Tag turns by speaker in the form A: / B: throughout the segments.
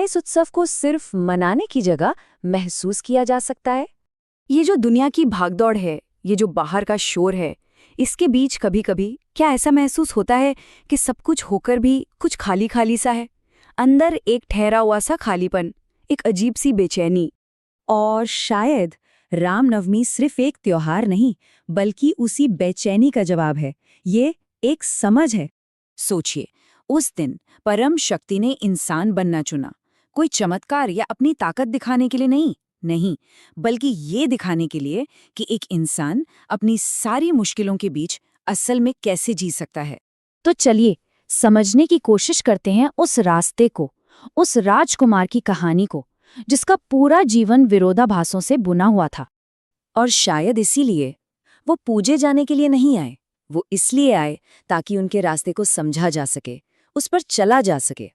A: इस उत्सव को सिर्फ मनाने की जगह महसूस किया जा सकता है।
B: ये जो दुनिया की भागदौड़ है, ये जो बाहर का शोर है, इसके बीच कभी कभी क्या ऐसा महसूस होता है कि सब कुछ होकर भी कुछ खाली खाली सा है, अंदर एक ठहरा हुआ सा खालीपन, एक अजीब सी बेचैनी।
A: और शायद रामनवमी सिर्फ एक त्योहार नहीं, बल्कि उसी बेचैनी का जवाब है। ये एक समझ है।
B: सोचिए, उस दिन परम शक्ति ने इंसान बनना चुना, कोई चमत्कार या अपनी ताकत दिखाने के लिए नहीं, बल्कि ये दिखाने के लिए कि एक इंसान अपनी सारी मुश्किलों के बीच असल में कैसे जी सकता है।
A: तो चलिए समझने की कोशिश करते हैं उस रास्ते को, उस राजकुमार की कहानी को, जिसका पूरा जीवन विरोधाभासों से बुना हुआ था।
B: और शायद इसीलिए वो पूजे जाने के लिए नहीं आए, वो इसलिए आए ताकि उनके रास्ते को समझा जा सके, उस पर चला जा सके।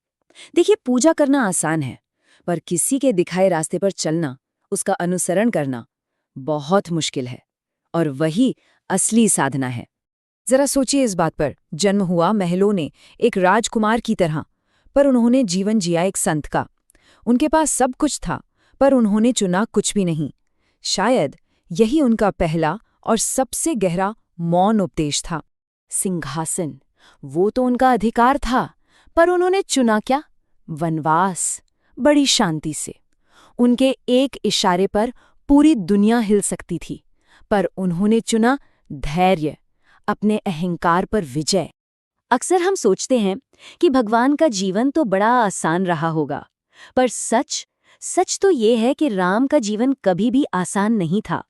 B: देखिए, पूजा करना आसान है, पर किसी के दिखाए रास्ते पर चलना, उसका अनुसरण करना बहुत मुश्किल है। और वही असली साधना है। जरा सोचिए इस बात पर। जन्म हुआ महलों ने, एक राजकुमार की तरह, पर उन्होंने जीवन जिया एक संत का। उनके पास सब कुछ था, पर उन्होंने चुना कुछ भी नहीं। शायद यही उनका पहला और सबसे गहरा मौन उपदेश था। सिंहासन, वो तो उनका अधिकार था, पर उन्होंने चुना क्या? वनवास, बड़ी शांति से। उनके एक इशारे पर पूरी दुनिया हिल सकती थी, पर उन्होंने चुना धैर्य, अपने अहंकार पर विजय। अक्सर हम सोचते हैं कि भगवान का जीवन तो बड़ा आसान रहा होगा, पर सच तो ये है कि राम का जीवन कभी भी आसान नहीं था,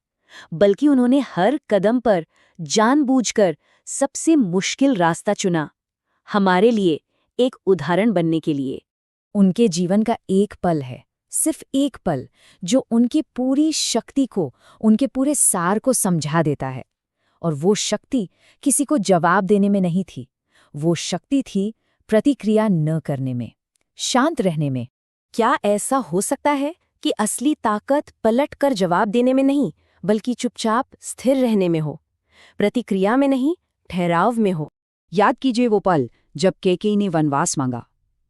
B: बल्कि उन्होंने हर कदम पर जानबूझकर सबसे मुश्किल रास्ता चुना, हमारे लिए एक उदाहरण बनने के लिए।
A: उनके जीवन का एक पल है, सिर्फ एक पल, जो उनकी पूरी शक्ति को, उनके पूरे सार को समझा देता है। और वो शक्ति किसी को जवाब देने में नहीं थी, वो शक्ति थी प्रतिक्रिया न करने में, शांत रहने में।
B: क्या ऐसा हो सकता है कि असली ताकत पलट कर जवाब देने में नहीं, बल्कि चुपचाप स्थिर रहने में हो, प्रतिक्रिया में नहीं, ठहराव में हो? याद कीजिए वो पल जब कैकेयी ने वनवास मांगा।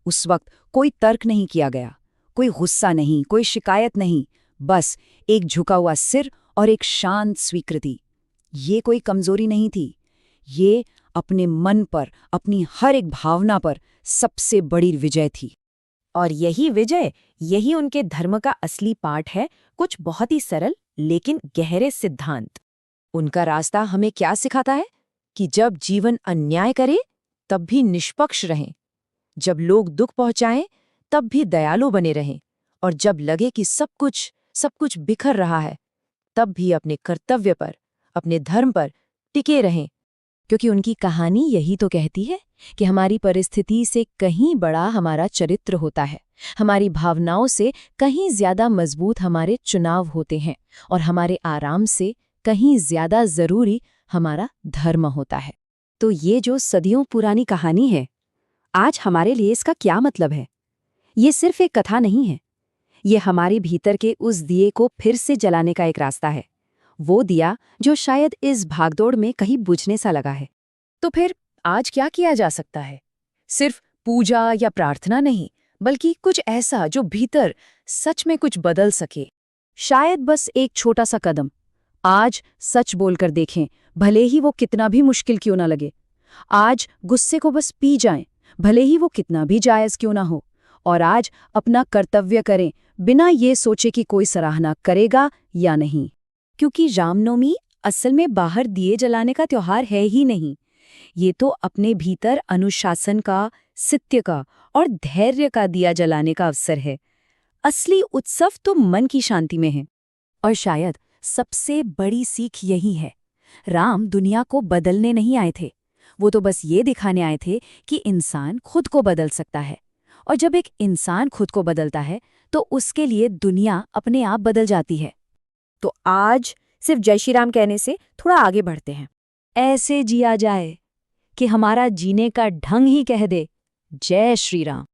B: उस वक्त कोई तर्क नहीं किया गया, कोई गुस्सा नहीं, कोई शिकायत नहीं, बस एक झुका हुआ सिर और एक शांत स्वीकृति। ये कोई कमजोरी नहीं थी, ये अपने मन पर, अपनी हर एक भावना पर सबसे बड़ी विजय थी। और यही विजय, यही उनके धर्म का असली पाठ है, कुछ बहुत ही सरल लेकिन गहरे सिद्धांत। उनका रास्ता हमें क्या सिखाता है? कि जब जीवन अन्याय करे तब भी निष्पक्ष रहें, जब लोग दुख पहुंचाएं तब भी दयालु बने रहें, और जब लगे कि सब कुछ बिखर रहा है, तब भी अपने कर्तव्य पर, अपने धर्म पर टिके रहें। क्योंकि उनकी कहानी यही तो कहती है कि हमारी परिस्थिति से कहीं बड़ा हमारा चरित्र होता है, हमारी भावनाओं से कहीं ज्यादा मजबूत हमारे चुनाव होते हैं, और हमारे आराम से कहीं ज्यादा जरूरी हमारा धर्म होता है। तो ये जो सदियों पुरानी कहानी है, आज हमारे लिए इसका क्या मतलब है? ये सिर्फ एक कथा नहीं है, ये हमारे भीतर के उस दिए को फिर से जलाने का एक रास्ता है, वो दिया जो शायद इस भागदौड़ में कहीं बुझने सा लगा है। तो फिर आज क्या किया जा सकता है? सिर्फ पूजा या प्रार्थना नहीं, बल्कि कुछ ऐसा जो भीतर सच में कुछ बदल सके। शायद बस एक छोटा सा कदम। आज सच बोलकर देखें, भले ही वो कितना भी मुश्किल क्यों ना लगे। आज गुस्से को बस पी जाएं, भले ही वो कितना भी जायज क्यों ना हो। और आज अपना कर्तव्य करें, बिना ये सोचे कि कोई सराहना करेगा या नहीं। क्योंकि रामनवमी असल में बाहर दिए जलाने का त्योहार है ही नहीं, ये तो अपने भीतर अनुशासन का, सत्य का और धैर्य का दिया जलाने का अवसर है। असली उत्सव तो मन की शांति में है। और शायद सबसे बड़ी सीख यही है, राम दुनिया को बदलने नहीं आए थे, वो तो बस ये दिखाने आए थे कि इंसान खुद को बदल सकता है। और जब एक इंसान खुद को बदलता है तो उसके लिए दुनिया अपने आप बदल जाती है। तो आज सिर्फ जय श्री राम कहने से थोड़ा आगे बढ़ते हैं। ऐसे जिया जाए कि हमारा जीने का ढंग ही कह दे, जय श्री राम।